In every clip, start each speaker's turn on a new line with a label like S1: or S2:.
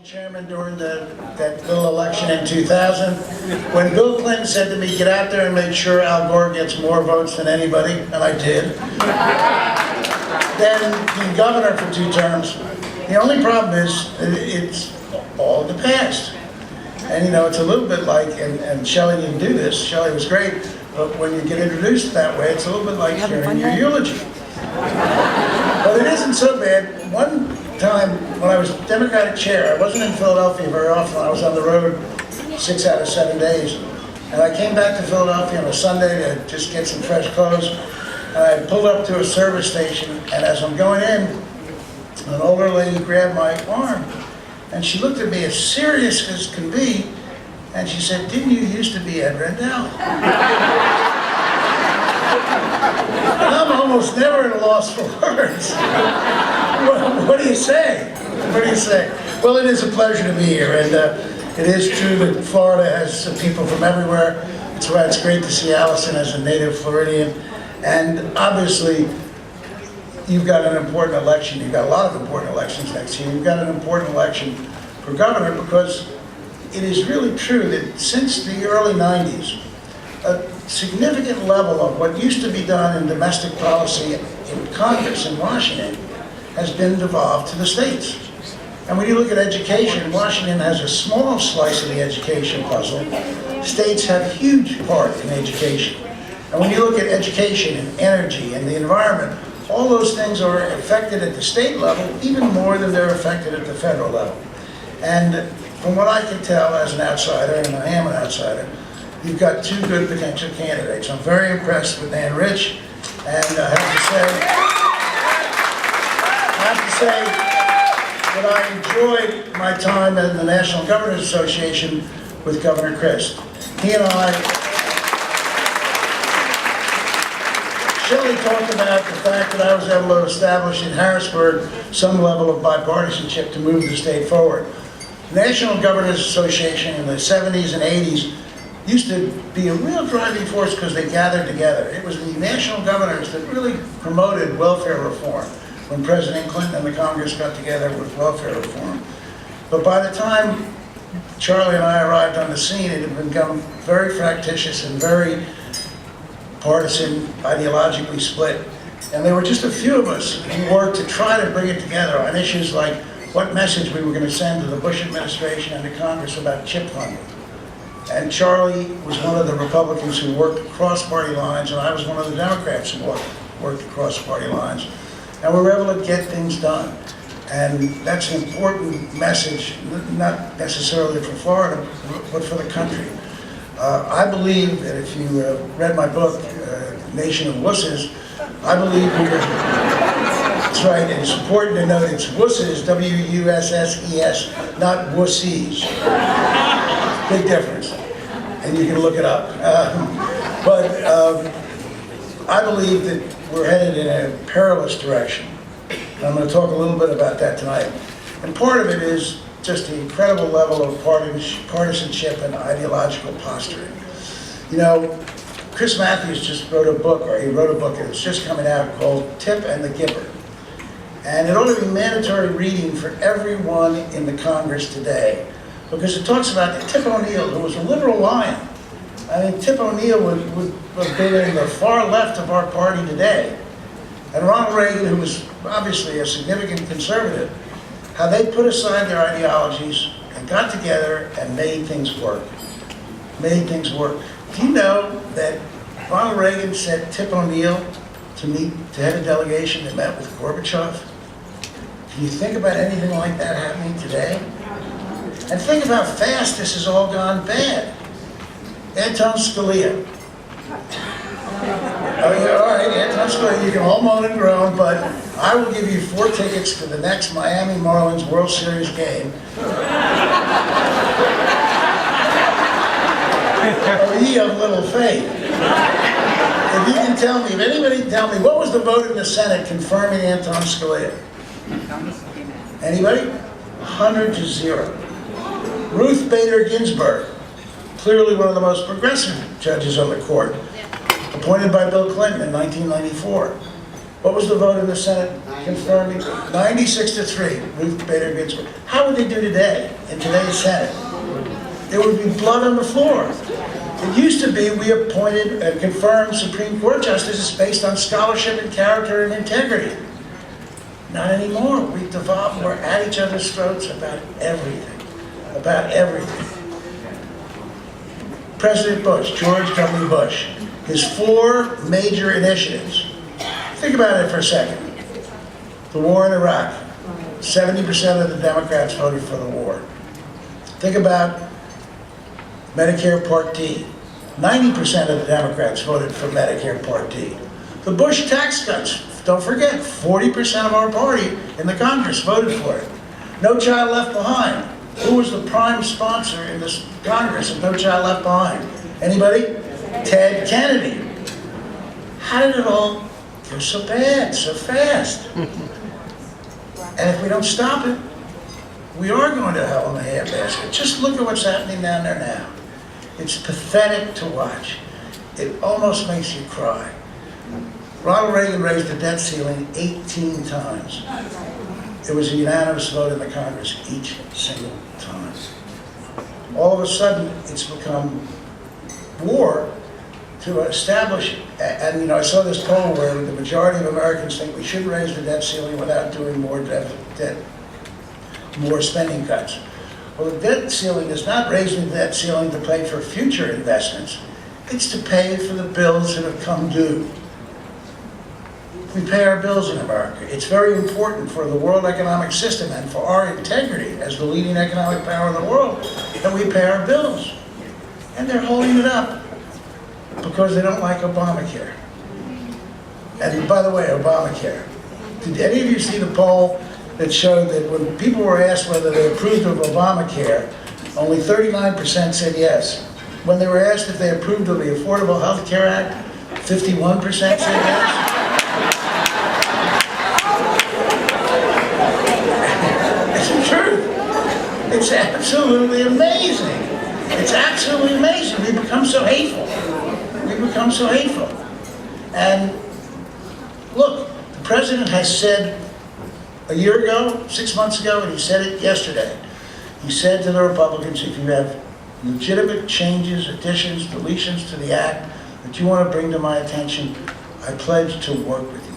S1: Chairman during that little election in 2000, when Bill Clinton said to me, get out there and make sure Al Gore gets more votes than anybody, and I did. Then being governor for 2 terms, the only problem is it's all in the past. And you know, it's a little bit like, and Shelley didn't do this, Shelley was great, but when you get introduced that way, it's a little bit like hearing your eulogy. But it isn't so bad. One time when I was Democratic chair, I wasn't in Philadelphia very often. I was on the road 6 out of 7 days. And I came back to Philadelphia on a Sunday to just get some fresh clothes. And I pulled up to a service station, and as I'm going in, an older lady grabbed my arm. And she looked at me as serious as can be, and she said, didn't you used to be Ed Rendell? And I'm almost never at a loss for words. What do you say? What do you say? Well, it is a pleasure to be here, and it is true that Florida has people from everywhere. That's why it's great to see Allison as a native Floridian. And obviously, you've got an important election. You've got a lot of important elections next year. You've got an important election for governor because it is really true that since the early 90s, a significant level of what used to be done in domestic policy in Congress in Washington has been devolved to the states. And when you look at education, Washington has a small slice of the education puzzle. States have a huge part in education. And when you look at education and energy and the environment, all those things are affected at the state level even more than they're affected at the federal level. And from what I can tell as an outsider, and I am an outsider, you've got 2 good potential candidates. I'm very impressed with Ann Rich, and I have to say that I enjoyed my time in the National Governors Association with Governor Christ. He and Shelley talked about the fact that I was able to establish in Harrisburg some level of bipartisanship to move the state forward. The National Governors Association in the 70s and 80s used to be a real driving force because they gathered together. It was the national governors that really promoted welfare reform when President Clinton and the Congress got together with welfare reform. But by the time Charlie and I arrived on the scene, it had become very fractious and very partisan, ideologically split. And there were just a few of us who worked to try to bring it together on issues like what message we were going to send to the Bush administration and to Congress about chip funding. And Charlie was one of the Republicans who worked across party lines, and I was one of the Democrats who worked across party lines. And we were able to get things done. And that's an important message, not necessarily for Florida, but for the country. I believe that if you read my book, Nation of Wusses, I believe that's right, and it's important to note it's wusses, W-U-S-S-E-S, not wussies. Big difference, and you can look it up. But I believe that we're headed in a perilous direction. And I'm going to talk a little bit about that tonight. And part of it is just the incredible level of partisanship and ideological posturing. You know, Chris Matthews just wrote a book, or he wrote a book, and it's just coming out, called Tip and the Gipper. And it ought to be mandatory reading for everyone in the Congress today, because it talks about Tip O'Neill, who was a liberal lion. I mean, Tip O'Neill would have been in the far left of our party today. And Ronald Reagan, who was obviously a significant conservative, how they put aside their ideologies and got together and made things work. Made things work. Do you know that Ronald Reagan sent Tip O'Neill to head a delegation that met with Gorbachev? Can you think about anything like that happening today? And think of how fast this has all gone bad. Anton Scalia. Oh, yeah, all right, Anton Scalia, you can all moan and groan, but I will give you 4 tickets to the next Miami Marlins World Series game. Oh, ye of little faith. If you can tell me, if anybody can tell me, what was the vote in the Senate confirming Anton Scalia? Anybody? 100-0. Ruth Bader Ginsburg, clearly one of the most progressive judges on the court, appointed by Bill Clinton in 1994. What was the vote in the Senate? confirming 96-3, Ruth Bader Ginsburg. How would they do today, in today's Senate? There would be blood on the floor. It used to be we appointed and confirmed Supreme Court justices based on scholarship and character and integrity. Not anymore. We've devolved, we're at each other's throats about everything. About everything. President Bush, George W. Bush, his 4 major initiatives. Think about it for a second. The war in Iraq. 70% of the Democrats voted for the war. Think about Medicare Part D. 90% of the Democrats voted for Medicare Part D. The Bush tax cuts. Don't forget, 40% of our party in the Congress voted for it. No Child Left Behind. Who was the prime sponsor in this Congress of No Child Left Behind? Anybody? Ted Kennedy. How did it all go so bad, so fast? And if we don't stop it, we are going to hell in a handbasket. Just look at what's happening down there now. It's pathetic to watch. It almost makes you cry. Ronald Reagan raised the debt ceiling 18 times. It was a unanimous vote in the Congress each single time. All of a sudden, it's become war to establish, and you know, I saw this poll where the majority of Americans think we should raise the debt ceiling without doing more more spending cuts. Well, the debt ceiling is not raising the debt ceiling to pay for future investments. It's to pay for the bills that have come due. We pay our bills in America. It's very important for the world economic system and for our integrity as the leading economic power in the world that we pay our bills. And they're holding it up because they don't like Obamacare. And by the way, Obamacare. Did any of you see the poll that showed that when people were asked whether they approved of Obamacare, only 39% said yes. When they were asked if they approved of the Affordable Health Care Act, 51% said yes. It's absolutely amazing. It's absolutely amazing. We've become so hateful. We've become so hateful. And look, the president has said a year ago, 6 months ago, and he said it yesterday. He said to the Republicans, if you have legitimate changes, additions, deletions to the act that you want to bring to my attention, I pledge to work with you.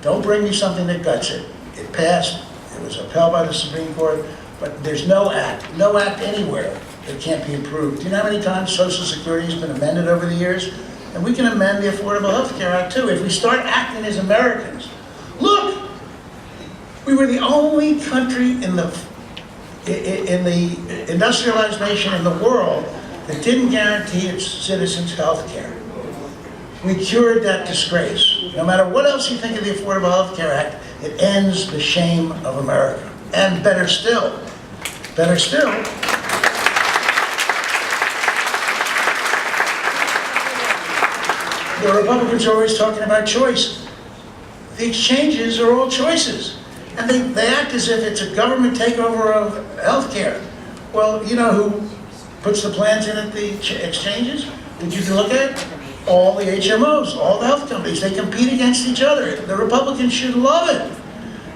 S1: Don't bring me something that guts it. It passed. It was upheld by the Supreme Court. But there's no act anywhere that can't be approved. Do you know how many times Social Security has been amended over the years? And we can amend the Affordable Health Care Act too, if we start acting as Americans. Look, we were the only country in the industrialized nation in the world that didn't guarantee its citizens health care. We cured that disgrace. No matter what else you think of the Affordable Health Care Act, it ends the shame of America. And better still, the Republicans are always talking about choice. The exchanges are all choices. And they act as if it's a government takeover of health care. Well, you know who puts the plans in at the exchanges? Did you look at it? All the HMOs, all the health companies. They compete against each other. The Republicans should love it.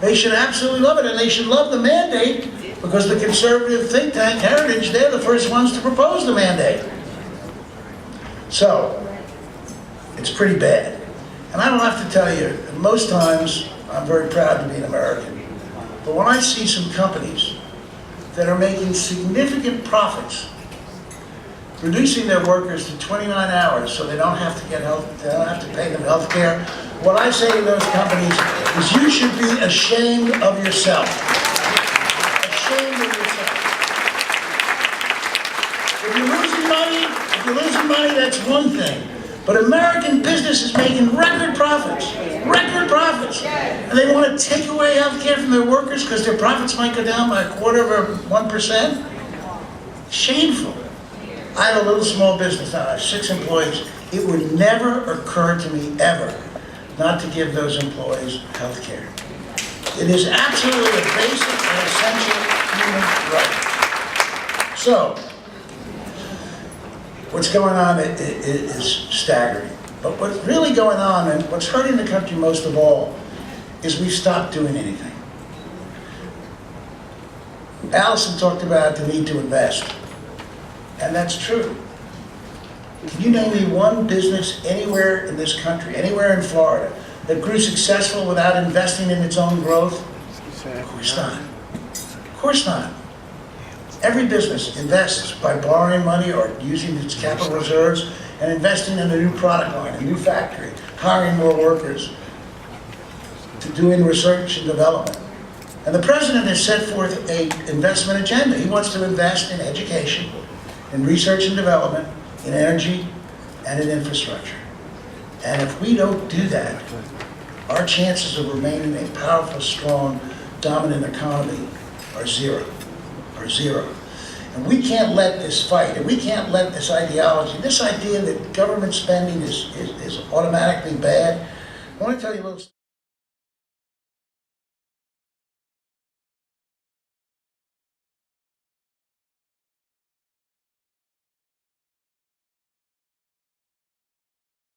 S1: They should absolutely love it, and they should love the mandate because the conservative think tank Heritage, they're the first ones to propose the mandate. So, it's pretty bad. And I don't have to tell you, most times I'm very proud to be an American. But when I see some companies that are making significant profits, reducing their workers to 29 hours so they don't have to get they don't have to pay them health care, what I say to those companies is you should be ashamed of yourself. Ashamed of yourself. If you're losing money, that's one thing. But American business is making record profits. Record profits. And they want to take away health care from their workers because their profits might go down by 1/4%. Shameful. I have a little small business now. I have 6 employees. It would never occur to me ever not to give those employees health care. It is absolutely a basic and essential human right. So, what's going on is staggering. But what's really going on, and what's hurting the country most of all, is we've stopped doing anything. Allison talked about the need to invest, and that's true. Can you name me one business anywhere in this country, anywhere in Florida, that grew successful without investing in its own growth? Of course not. Of course not. Every business invests by borrowing money or using its capital reserves and investing in a new product line, a new factory, hiring more workers, to doing research and development. And the president has set forth an investment agenda. He wants to invest in education, in research and development, in energy, and in infrastructure. And if we don't do that, our chances of remaining a powerful, strong, dominant economy are zero. And we can't let this fight, and we can't let this ideology, this idea that government spending is automatically bad. I want to tell you a little